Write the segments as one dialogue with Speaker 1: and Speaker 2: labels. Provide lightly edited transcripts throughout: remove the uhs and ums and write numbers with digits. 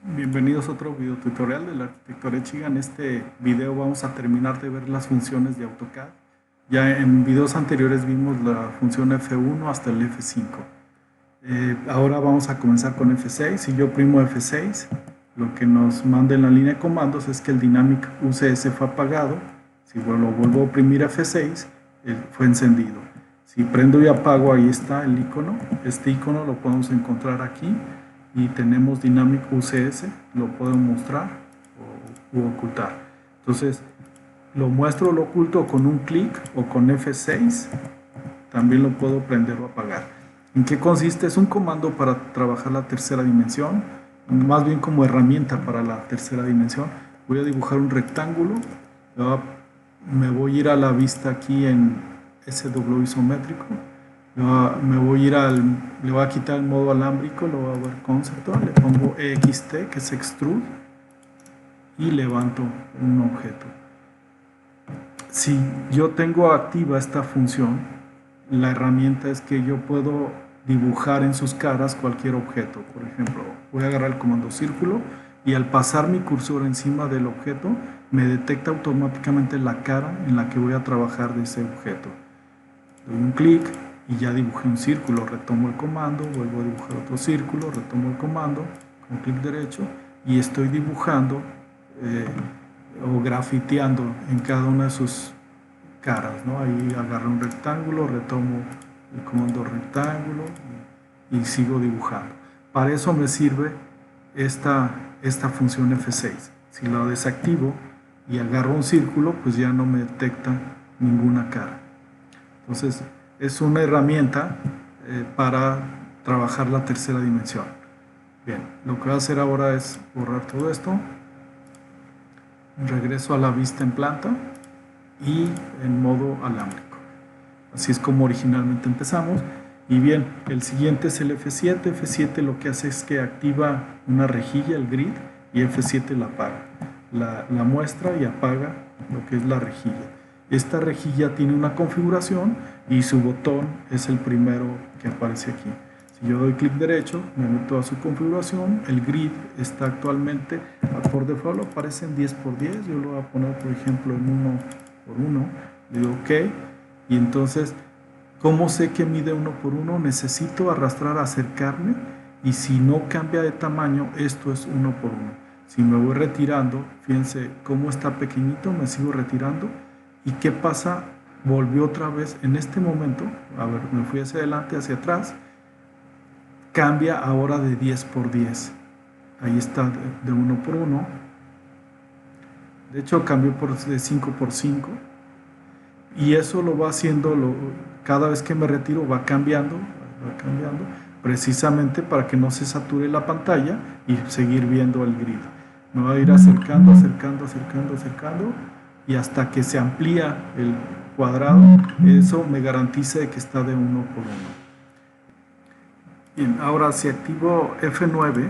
Speaker 1: Bienvenidos a otro video tutorial de la arquitectura Echiga. En este video vamos a terminar de ver las funciones de AutoCAD. Ya en videos anteriores vimos la función F1 hasta el F5. Ahora vamos a comenzar con F6. Si yo primo F6, lo que nos manda en la línea de comandos es que el Dynamic UCS fue apagado. Si lo vuelvo a oprimir F6, fue encendido. Si prendo y apago, ahí está el icono. Este icono lo podemos encontrar aquí. Y tenemos Dynamic UCS, lo puedo mostrar o ocultar. Entonces, lo muestro o lo oculto con un clic o con F6. También lo puedo prender o apagar. ¿En qué consiste? Es un comando para trabajar la tercera dimensión, más bien como herramienta para la tercera dimensión. Voy a dibujar un rectángulo. Me voy a ir a la vista aquí en SW isométrico. Me voy a ir le voy a quitar el modo alámbrico, lo voy a ver conceptual, le pongo EXT, que es extrude, y levanto un objeto. Si yo tengo activa esta función, la herramienta es que yo puedo dibujar en sus caras cualquier objeto. Por ejemplo, voy a agarrar el comando círculo y al pasar mi cursor encima del objeto, me detecta automáticamente la cara en la que voy a trabajar de ese objeto. Doy un clic y ya dibujé un círculo, retomo el comando, vuelvo a dibujar otro círculo, retomo el comando con clic derecho y estoy dibujando o grafiteando en cada una de sus caras, ¿no? Ahí agarro un rectángulo, retomo el comando rectángulo y sigo dibujando. Para eso me sirve esta función F6. Si la desactivo y agarro un círculo, pues ya no me detecta ninguna cara. Entonces, es una herramienta para trabajar la tercera dimensión. Bien, lo que voy a hacer ahora es borrar todo esto. Regreso a la vista en planta y en modo alámbrico. Así es como originalmente empezamos. Y bien, el siguiente es el F7. F7 lo que hace es que activa una rejilla, el grid, y F7 la apaga. La muestra y apaga lo que es la rejilla. Esta rejilla tiene una configuración y su botón es el primero que aparece aquí. Si yo doy clic derecho, me meto a su configuración. El grid está actualmente, por default aparece en 10×10. Yo lo voy a poner, por ejemplo, en 1×1. Le digo OK. Y entonces, ¿cómo sé que mide 1×1? Necesito arrastrar, acercarme. Y si no cambia de tamaño, esto es 1×1. Si me voy retirando, fíjense cómo está pequeñito, me sigo retirando. ¿Y qué pasa? Volvió otra vez en este momento, a ver, me fui hacia adelante, hacia atrás, cambia ahora de 10×10. Ahí está de 1×1. De hecho, cambió de 5×5. Y eso lo va haciendo, cada vez que me retiro va cambiando, precisamente para que no se sature la pantalla y seguir viendo el grid. Me va a ir acercando, acercando, acercando, acercando, y hasta que se amplía el cuadrado, eso me garantiza de que está de 1×1. Bien, ahora si activo F9,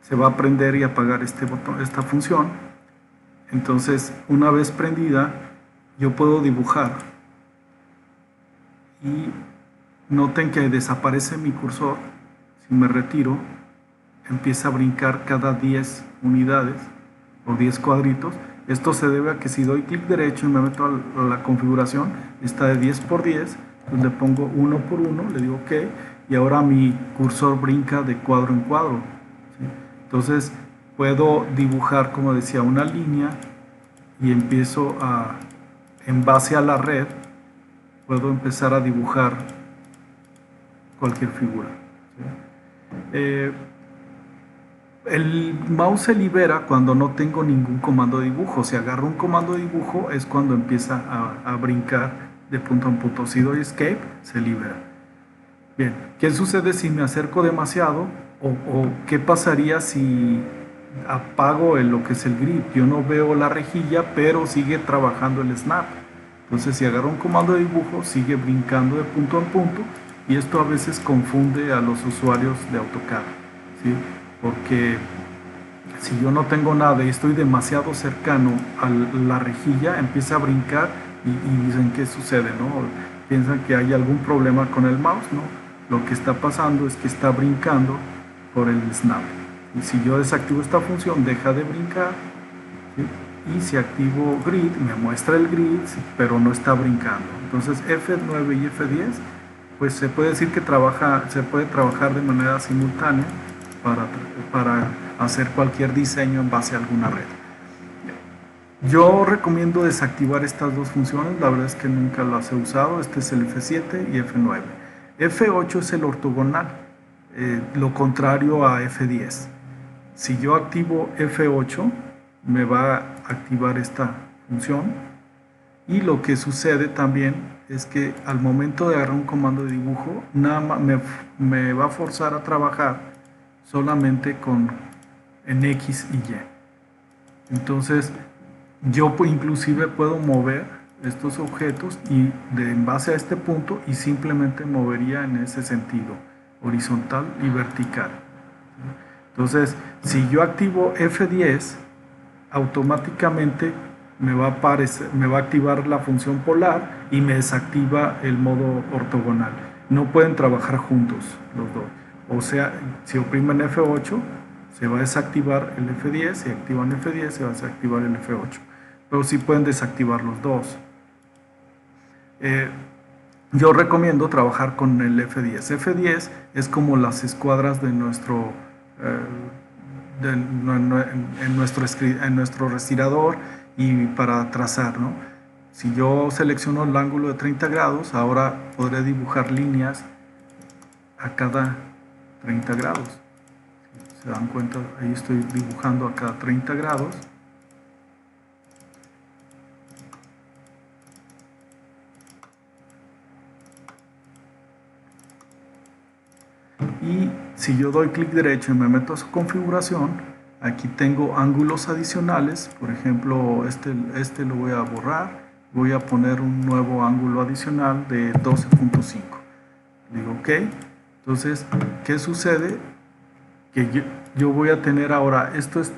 Speaker 1: se va a prender y apagar este botón, esta función. Entonces, una vez prendida, yo puedo dibujar. Y noten que desaparece mi cursor. Si me retiro, empieza a brincar cada 10 unidades o 10 cuadritos. Esto se debe a que si doy clic derecho y me meto a la configuración, está de 10×10, pues le pongo 1×1, le digo OK, y ahora mi cursor brinca de cuadro en cuadro. ¿Sí? Entonces puedo dibujar, como decía, una línea y empiezo en base a la red, puedo empezar a dibujar cualquier figura. ¿Sí? El mouse se libera cuando no tengo ningún comando de dibujo. Si agarro un comando de dibujo es cuando empieza a brincar de punto en punto. Si doy escape, se libera. Bien, ¿qué sucede si me acerco demasiado? ¿O qué pasaría si apago lo que es el grid? Yo no veo la rejilla, pero sigue trabajando el snap. Entonces, si agarro un comando de dibujo, sigue brincando de punto en punto, y esto a veces confunde a los usuarios de AutoCAD, ¿sí? Porque si yo no tengo nada y estoy demasiado cercano a la rejilla, empieza a brincar y dicen ¿qué sucede? ¿No? Piensan que hay algún problema con el mouse, ¿no? Lo que está pasando es que está brincando por el snap. Y si yo desactivo esta función, deja de brincar, ¿sí? Y si activo grid, me muestra el grid, pero no está brincando. Entonces F9 y F10, pues se puede decir que se puede trabajar de manera simultánea para hacer cualquier diseño en base a alguna red. Yo recomiendo desactivar estas dos funciones, la verdad es que nunca las he usado. Este es el F7 y F9. F8 es el ortogonal, lo contrario a F10. Si yo activo F8, me va a activar esta función, y lo que sucede también es que al momento de agarrar un comando de dibujo, nada más me va a forzar a trabajar solamente en X y Y. Entonces yo inclusive puedo mover estos objetos y en base a este punto, y simplemente movería en ese sentido, horizontal y vertical. Entonces si yo activo F10, automáticamente me va a activar la función polar y me desactiva el modo ortogonal. No pueden trabajar juntos los dos. O sea, si oprimen F8, se va a desactivar el F10, si activan F10, se va a desactivar el F8. Pero sí pueden desactivar los dos. Yo recomiendo trabajar con el F10. F10 es como las escuadras de en nuestro respirador y para trazar, ¿no? Si yo selecciono el ángulo de 30 grados, ahora podré dibujar líneas a cada 30 grados. ¿Se dan cuenta? Ahí estoy dibujando a cada 30 grados. Y si yo doy clic derecho y me meto a su configuración, aquí tengo ángulos adicionales. Por ejemplo, este lo voy a borrar, voy a poner un nuevo ángulo adicional de 12.5. Digo OK. Entonces, ¿qué sucede? Que yo voy a tener ahora, esto es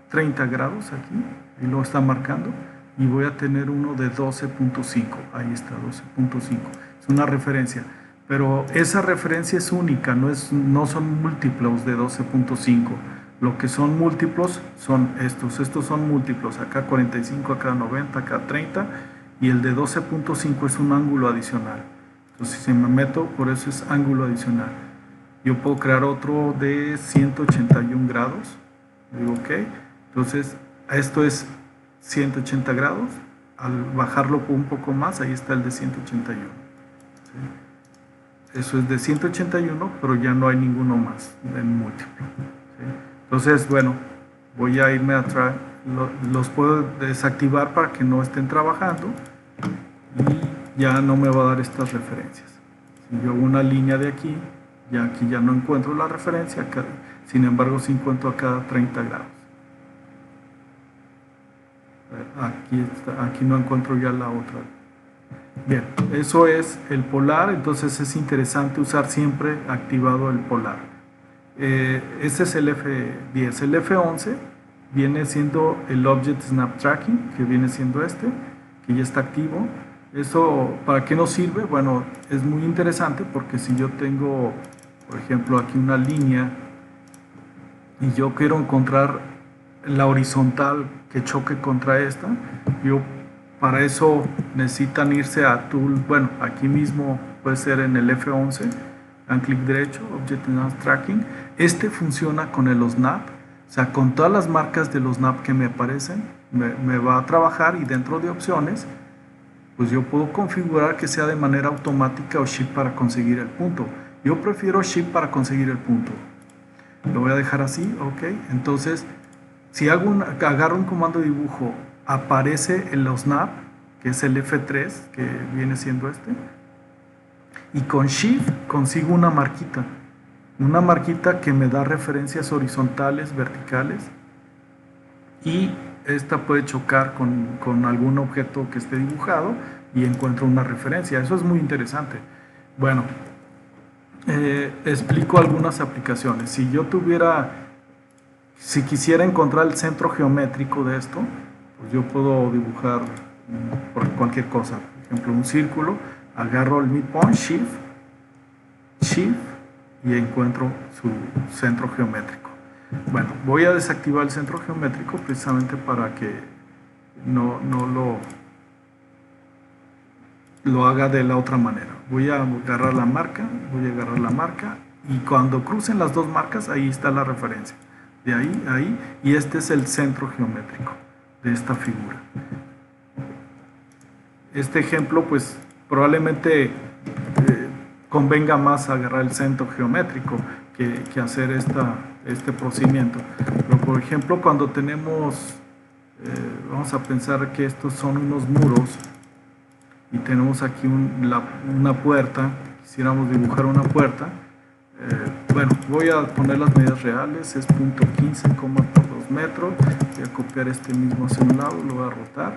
Speaker 1: 30 grados aquí, y lo está marcando, y voy a tener uno de 12.5. Ahí está, 12.5. Es una referencia. Pero esa referencia es única, no son múltiplos de 12.5. Lo que son múltiplos son estos son múltiplos, acá 45, acá 90, acá 30, y el de 12.5 es un ángulo adicional. Entonces si me meto, por eso es ángulo adicional. Yo puedo crear otro de 181 grados, digo OK. Entonces esto es 180 grados, al bajarlo un poco más, ahí está el de 181. ¿Sí? Eso es de 181, pero ya no hay ninguno más en múltiplo. ¿Sí? Entonces, bueno, voy a irme atrás, los puedo desactivar para que no estén trabajando, y ya no me va a dar estas referencias. Si yo hago una línea de aquí ya no encuentro la referencia, sin embargo sí encuentro a cada 30 grados. Aquí no encuentro ya la otra. Bien, eso es el polar. Entonces es interesante usar siempre activado el polar. Este es el F10. El F11 viene siendo el Object Snap Tracking, que viene siendo que ya está activo. ¿Eso para qué nos sirve? Bueno, es muy interesante porque si yo tengo, por ejemplo, aquí una línea y yo quiero encontrar la horizontal que choque contra esta, para eso necesitan irse a Tool, bueno, aquí mismo puede ser en el F11, dan clic derecho, Object Snap Tracking. Funciona con el Snap, o sea, con todas las marcas de los Snap que me aparecen, me va a trabajar, y dentro de opciones, pues yo puedo configurar que sea de manera automática o Shift para conseguir el punto. Yo prefiero Shift para conseguir el punto. Lo voy a dejar así, OK. Entonces, si agarro un comando de dibujo, aparece el Snap, que es el F3, que viene siendo y con Shift consigo una marquita que me da referencias horizontales, verticales, y esta puede chocar con algún objeto que esté dibujado y encuentro una referencia. Eso es muy interesante. Bueno, explico algunas aplicaciones. Si quisiera encontrar el centro geométrico de esto, pues yo puedo dibujar por cualquier cosa. Por ejemplo, un círculo, agarro el midpoint, Shift, y encuentro su centro geométrico. Bueno, voy a desactivar el centro geométrico precisamente para que no lo haga de la otra manera. Voy a agarrar la marca, y cuando crucen las dos marcas, ahí está la referencia. De ahí a ahí, y este es el centro geométrico de esta figura. Este ejemplo, pues probablemente convenga más agarrar el centro geométrico que hacer este procedimiento. Pero por ejemplo, cuando tenemos, vamos a pensar que estos son unos muros y tenemos aquí una puerta, quisiéramos dibujar una puerta. Bueno, voy a poner las medidas reales, es 0.15, por 2 metros. Voy a copiar este mismo hacia un lado, lo voy a rotar.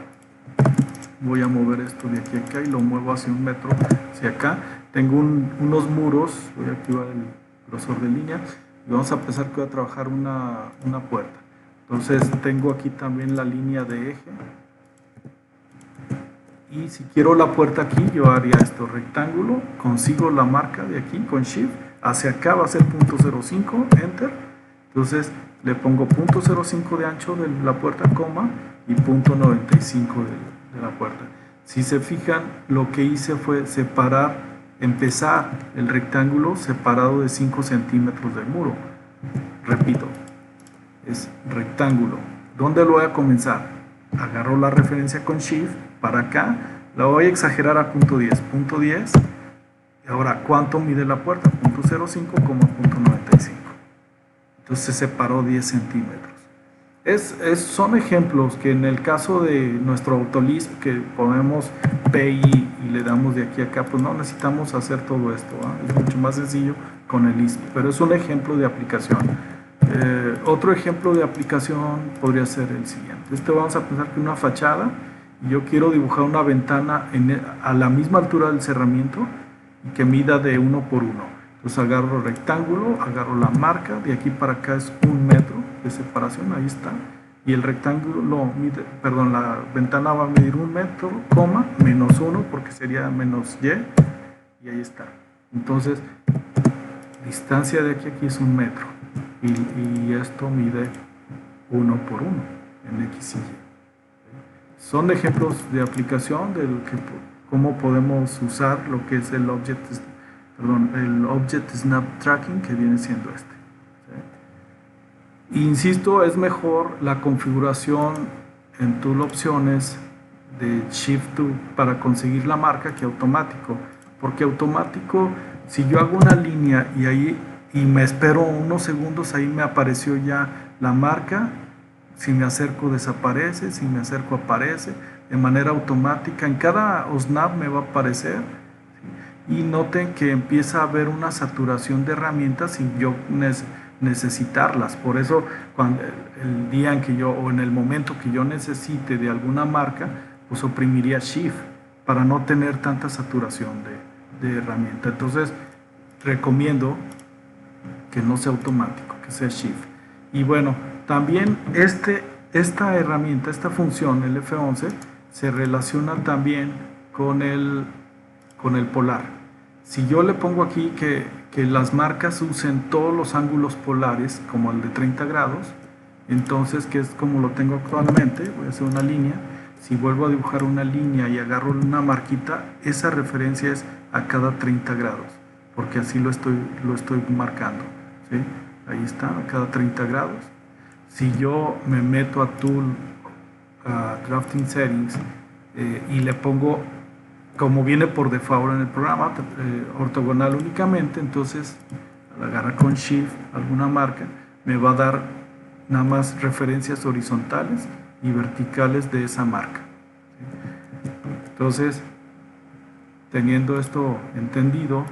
Speaker 1: Voy a mover esto de aquí a acá y lo muevo hacia 1 metro hacia acá. Tengo unos muros, voy a activar el grosor de línea y vamos a empezar que voy a trabajar una puerta. Entonces tengo aquí también la línea de eje. Y si quiero la puerta aquí, yo haría esto, rectángulo, consigo la marca de aquí con Shift, hacia acá va a ser 0.05, Enter. Entonces le pongo 0.05 de ancho de la puerta, coma, y 0.95 de la puerta. Si se fijan, lo que hice fue empezar el rectángulo separado de 5 centímetros del muro. Repito, es rectángulo. ¿Dónde lo voy a comenzar? Agarro la referencia con Shift para acá, la voy a exagerar a 0.10, y ahora, ¿cuánto mide la puerta? 0.05, 0.95. Entonces se separó 10 centímetros. Son ejemplos que en el caso de nuestro Autolisp, que ponemos PI y le damos de aquí a acá, pues no necesitamos hacer todo esto, ¿eh? Es mucho más sencillo con el Lisp, pero es un ejemplo de aplicación. Otro ejemplo de aplicación podría ser el siguiente. Vamos a pensar que una fachada, y yo quiero dibujar una ventana a la misma altura del cerramiento y que mida de 1 por 1. Entonces agarro el rectángulo, agarro la marca, de aquí para acá es 1 metro de separación, ahí está. Y el rectángulo la ventana va a medir 1 metro, coma, menos 1, porque sería menos y, y ahí está. Entonces, distancia de aquí a aquí es 1 metro. Y esto mide 1 por 1 en X y Y. Son ejemplos de aplicación de cómo podemos usar lo que es el Object Snap Tracking, que viene siendo este. ¿Sí? Insisto, es mejor la configuración en Tool Opciones de Shift to para conseguir la marca que automático, porque automático, si yo hago una línea y me espero unos segundos, ahí me apareció ya la marca. Si me acerco desaparece, si me acerco aparece, de manera automática. En cada OSNAP me va a aparecer. Y noten que empieza a haber una saturación de herramientas sin yo necesitarlas. Por eso, el día en que o en el momento que yo necesite de alguna marca, pues oprimiría Shift para no tener tanta saturación de herramienta. Entonces, recomiendo que no sea automático, que sea Shift. Y bueno, también esta herramienta, esta función, el F11, se relaciona también con el polar. Si yo le pongo aquí que las marcas usen todos los ángulos polares, como el de 30 grados, entonces, que es como lo tengo actualmente, voy a hacer una línea. Si vuelvo a dibujar una línea y agarro una marquita, esa referencia es a cada 30 grados, porque así lo estoy marcando, ¿sí? Ahí está, a cada 30 grados. Si yo me meto a Tool, Drafting Settings, y le pongo, como viene por default en el programa, ortogonal únicamente, entonces al agarrar con Shift alguna marca, me va a dar nada más referencias horizontales y verticales de esa marca. Entonces, teniendo esto entendido,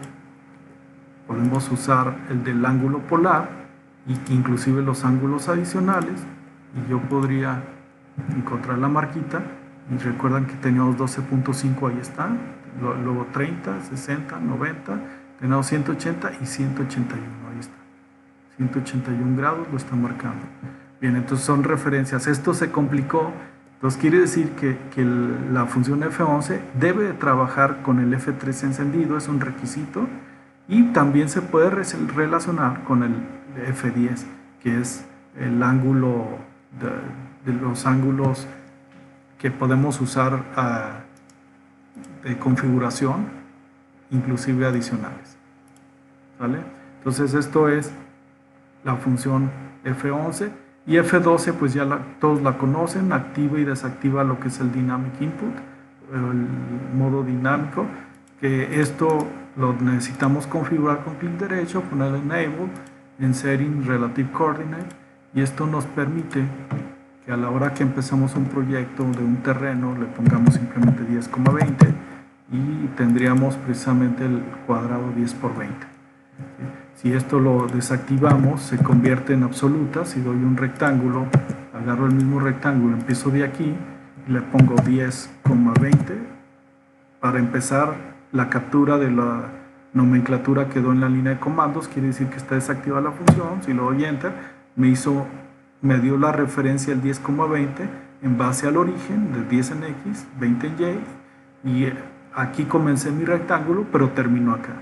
Speaker 1: podemos usar el del ángulo polar y que inclusive los ángulos adicionales, y yo podría encontrar la marquita, y recuerdan que teníamos 12.5, ahí está, luego 30, 60, 90, tenemos 180 y 181, ahí está, 181 grados lo está marcando. Bien, entonces son referencias. Esto se complicó, entonces quiere decir que la función F11 debe de trabajar con el F3 encendido, es un requisito, y también se puede relacionar con el F10, que es el ángulo de los ángulos que podemos usar de configuración, inclusive adicionales. ¿Vale? Entonces esto es la función F11 y F12 pues ya todos la conocen, activa y desactiva lo que es el Dynamic Input, el modo dinámico, que esto lo necesitamos configurar con clic derecho, poner Enable en Setting Relative Coordinate, y esto nos permite que a la hora que empezamos un proyecto de un terreno le pongamos simplemente 10,20 y tendríamos precisamente el cuadrado 10 por 20. Si esto lo desactivamos, se convierte en absoluta. Si doy un rectángulo, agarro el mismo rectángulo, empiezo de aquí y le pongo 10,20. Para empezar, la captura de la nomenclatura quedó en la línea de comandos, quiere decir que está desactivada la función. Si lo doy Enter, me dio la referencia al 10,20 en base al origen de 10 en X, 20 en Y, y aquí comencé mi rectángulo, pero terminó acá,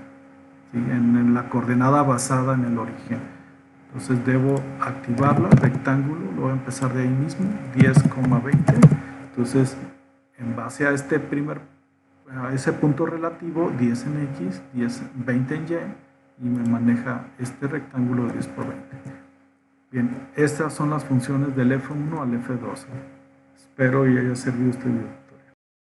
Speaker 1: ¿sí? en la coordenada basada en el origen. Entonces debo activarla, rectángulo, lo voy a empezar de ahí mismo, 10,20. Entonces, en base a ese punto relativo, 10 en X, 20 en Y, y me maneja este rectángulo de 10 por 20. Bien, estas son las funciones del F1 al F12. Espero y haya servido este video.